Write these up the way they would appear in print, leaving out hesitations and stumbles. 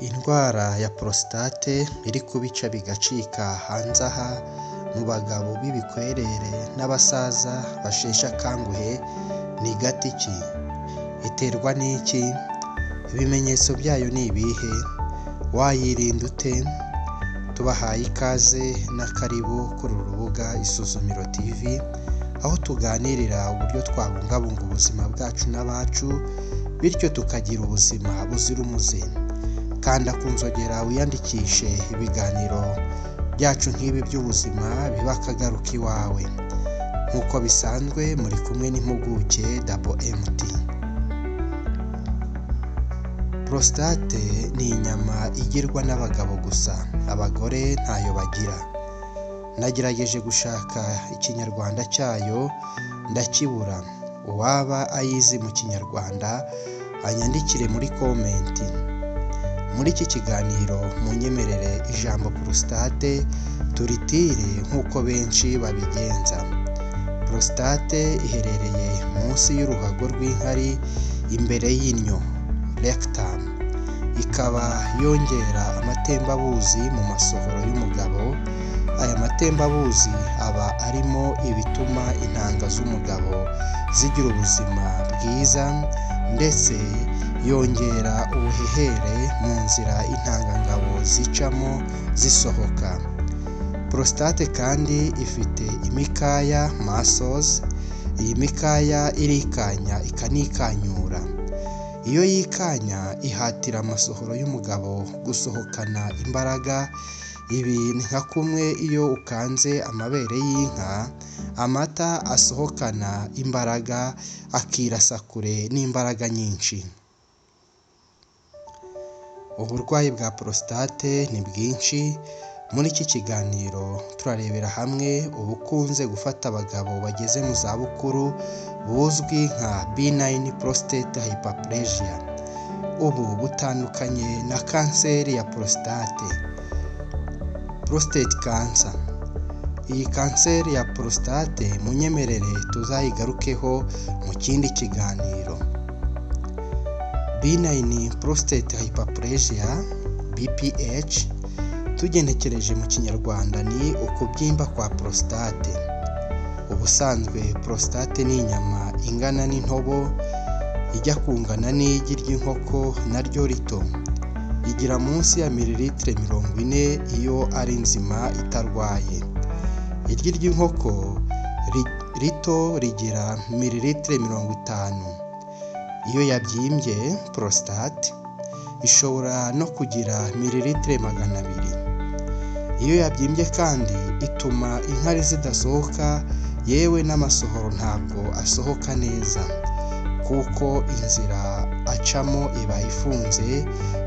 Indwara ya prostate iri kubica bigacika hanze aha mu bagabo b'ibikwerere n'abasaza basheshe akanguhe ni gati ki? Iterwa n'iki? Ibimenyetso byayo ni ibihe? Wayirinda ute? Tubahaye ikaze na karibu kuri uru rubuga Isuzumiro TV, aho tuganirira uburyo twabungabunga ubuzima bwacu n'abacu, bityo tukagira ubuzima buzira umuze. Kanda ku nzogera wiyandikishe ibiganiro byacu nk'ibi by'ubuzima biba akagaruka iwawe. Nk'uko bisanzwe muri kumwe n'impuguke MT. Prostate ni inyama igirwa n'abagabo gusa, abagore ntayo bagira. Nagerageje gushaka ikinyarwanda cyayo ndakibura. Uwaba ayizi mu kinyarwanda anyandikire muri komenti. Muri iki kiganiro munyemerere ijambo prostate turitire nk'uko benshi babigenza. Prostate iherereye munsi y'uruhago rw'inkari imbere y'inyo rectum, ikaba yongera amatembabuzi mu masohoro y'umugabo. Aya matembabuzi aba arimo ibituma intanga z'umugabo zigira ubuzima bwiza, ndetse yongera ubuhehere mu nzira intangangabo zicamo zisohoka. Prostate kandi ifite imikaya muscles. Iyi mikaya irikanya ikanikanyura. Iyo yikanya ihatira amasohoro y'umugabo gusohokana imbaraga. Ibi ni nka kumwe iyo ukanze amabere y'inka, amata asohokana imbaraga akirasa kure n'imbaraga nyinshi. Uburwayi bwa prostate ni bwinshi. Muri iki kiganiro turarebera hamwe ubukunze gufata abagabo bageze mu zabukuru buzwi nka benign prostate hyperplasia. Ubu butandukanye na kanseri ya prostate, prostate cancer. Iyi kanseri ya prostate munyemerere tuzayigarukeho mu kindi kiganiro. Benign prostate hyperplasia BPH, tugenekereje mu kinyarwanda ni ukubyimba kwa prostate. Ubusanzwe prostate ni inyama ingana n'intobo, ijya kungana n'igi ry'inkoko naryo rito. Igira munsi ya mililitire 40 iyo ari nzima itarwaye. Iryi ry'inkoko rito rigira mililitire 50. Iyo yabyimbye prostate ishobora no kugira mililitire 200. Iyo yabyimbye kandi ituma inkari zidasohoka, yewe n'amasohoro ntabwo asohoka neza, kuko inzira acamo iba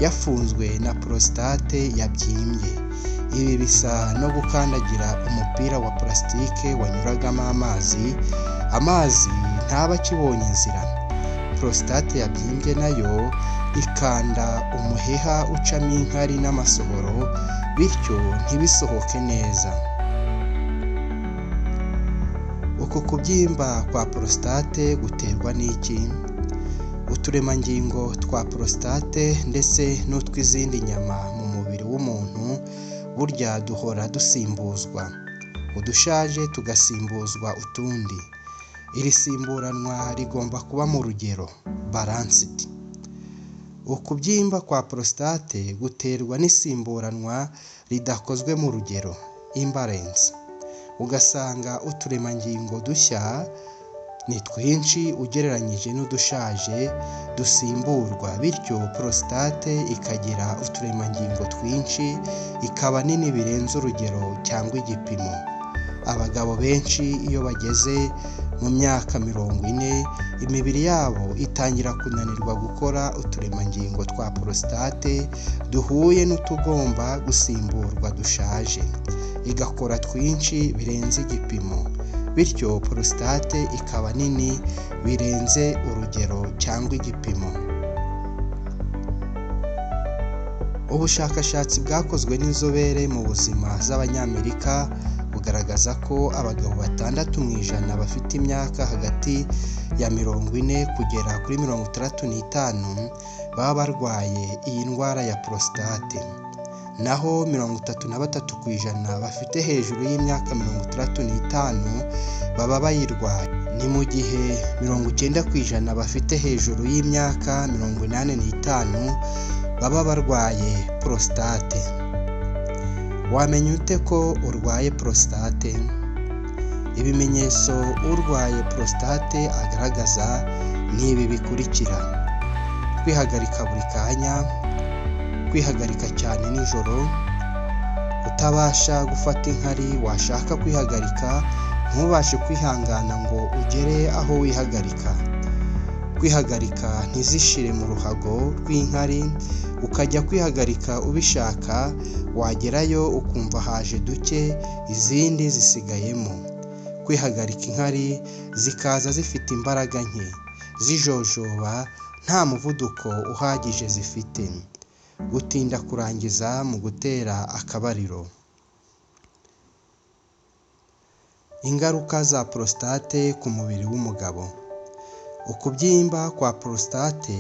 yafunzwe na prostate yabyimbye. Ibi bisa no gukandagira umupira wa plastique wanyuragamo amazi ntaba akibonye inzira. Prostate yabyimbye nayo ikanda umuheha ucamo inkari n'amasohoro, bityo ntibisohoke neza. Uku kubyimba kwa prostate guterwa n'iki? Uturemangingo twa prostate ndetse n'utw'izindi nyama mu mubiri w'umuntu burya duhora dusimbuzwa. Udushaje tugasimbuzwa utundi. Iri simburanwa rigomba kuba mu rugero balanced. Ukubyimba kwa prostate guterwa n'isimburanwa ridakozwe mu rugero imbalance. Ugasanga uturemangingo dushya ni twinshi ugereranyije n'udushaje dusimburwa, bityo prostate ikagira uturemangingo twinshi, ikaba nini birenze urugero cyangwa igipimo. Abagabo benshi iyo bageze mu myaka 40, imibiri yabo itangira kunanirwa gukora uturemangingo twa prostate duhuye n'utugomba gusimburwa dushaje, igakora twinshi birenze igipimo, bityo prostate ikaba nini birenze urugero cyangwa igipimo. Ubushakashatsi bwakozwe n'inzobere mu buzima z'Abanyamerika bugaragaza ko abagabo 6 mu ijana bafite imyaka hagati ya 40 kugera kuri 65 baba barwaye iyi ndwara ya prostate, naho 33% bafite hejuru y'imyaka 65 baba bayirwaye. Ni mu gihe 90% bafite hejuru y'imyaka 85 baba barwaye prostate. Wamenya ute ko urwaye prostate? Ibimenyetso urwaye prostate agaragaza ni ibi bikurikira: kwihagarika buri kanya, kwihagarika cyane nijoro, utabasha gufata inkari washaka kwihagarika ntubashe kwihangana ngo ugere aho wihagarika, kwihagarika ntizishire mu ruhago rw'inkari, ukajya kwihagarika ubishaka wagerayo ukumva haje duke izindi zisigayemo, kwihagarika inkari zikaza zifite imbaraga nke, zijojoba nta muvuduko uhagije zifite, gutinda kurangiza mu gutera akabariro. Ingaruka za prostate ku mubiri w'umugabo. Ukubyimba kwa prostate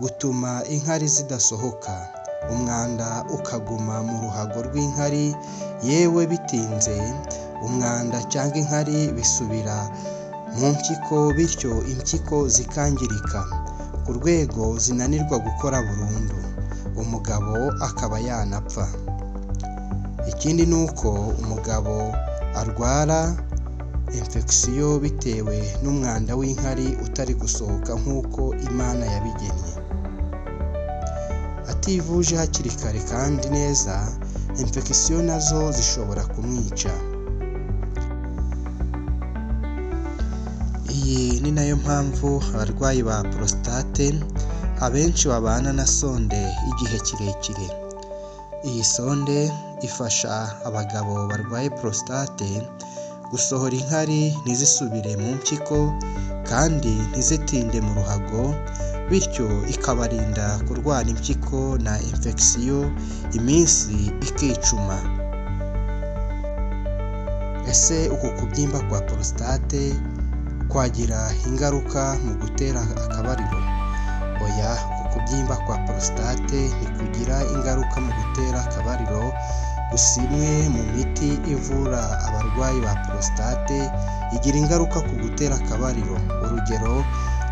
gutuma inkari zidasohoka, umwanda ukaguma mu ruhago rw'inkari, yewe bitinze umwanda cyangwa inkari bisubira mu mpyiko, bityo impyiko zikangirika ku rwego zinanirwa gukora burundu, umugabo akaba yanapfa. Ikindi ni uko umugabo arwara infection bitewe n'umwanda w'inkari utari gusohoka nk'uko Imana yabigennye. Ativuje hakiri kare kandi neza, infection nazo zishobora kumwica. Iyi ni nayo mpamvu abarwayi ba prostate abenshi babana na sonde igihe kirekire. Iyi sonde ifasha abagabo barwaye prostate gusohora inkari ntizisubire mu mpyiko kandi ntizitinde mu ruhago, bityo ikabarinda kurwara impyiko na infection iminsi ikicuma. Ese uku kubyimba kwa prostate kwagira ingaruka mu gutera akabariro? Oya, uku kubyimba kwa prostate ntikugira ingaruka mu gutera akabariro, gusa imwe mu miti ivura abarwayi ba prostate igira ingaruka ku gutera akabariro. Urugero,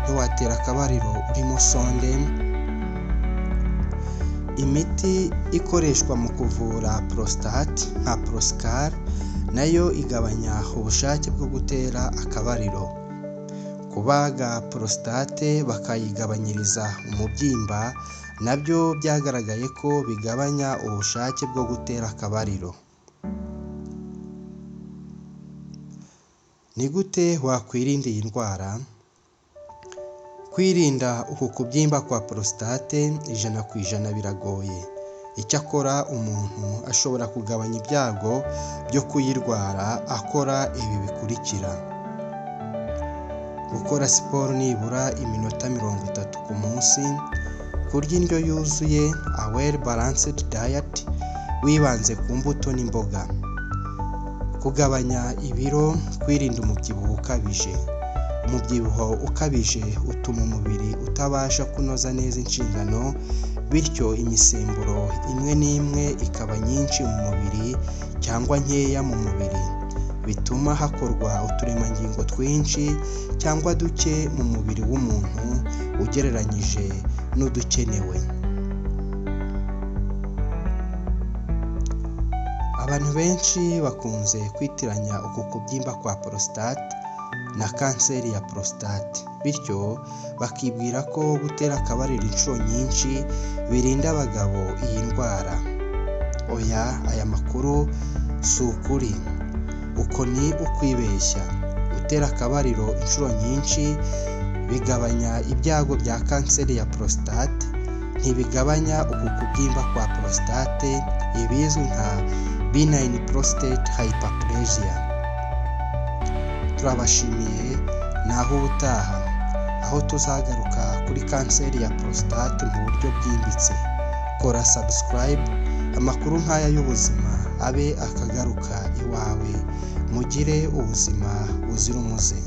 ntiwatera akabariro urimo sonde. Imiti ikoreshwa mu kuvura prostate nka Proscar nayo igabanya ubushake bwo gutera akabariro. Kubaga prostate bakayigabanyiriza umubyimba nabyo byagaragaye ko bigabanya ubushake bwo gutera akabariro. Ni gute wakwirinda iyi ndwara? Kwirinda uku kubyimba kwa prostate 100% biragoye. Icyakora umuntu ashobora kugabanya ibyago byo kuyirwara akora ibi bikurikira: gukora siporo nibura iminota 30 ku munsi, kurya indyo yuzuye a well balanced diet wibanze ku mbuto n'imboga, kugabanya ibiro, kwirinda umubyibuho ukabije. Umubyibuho ukabije utuma umubiri utabasha kunoza neza inshingano, bityo imisemburo imwe n'imwe ikaba nyinshi mu mubiri cyangwa nkeya mu mubiri, bituma hakorwa uturemangingo twinshi cyangwa duke mu mubiri w'umuntu ugereranyije n'udukenewe. Abantu benshi bakunze kwitiranya uku kubyimba kwa prostate na kanseri ya prostate, bityo bakibwira ko gutera akabariro inshuro nyinshi birinda abagabo iyi ndwara. Oya, aya makuru si ukuri. Uko ni ukwibeshya. Gutera akabariro inshuro nyinshi bigabanya ibyago bya kanseri ya prostate, ntibigabanya uku kubyimba kwa prostate, ibizwi nka benign prostate hyperplasia. Turabashimiye, naho ubutaha aho tuzagaruka kuri kanseri ya prostate mu buryo bwimbitse. Kora subscribe, amakuru nk'aya y'ubuzima abe akagaruka iwawe. Mugire ubuzima buzira umuze.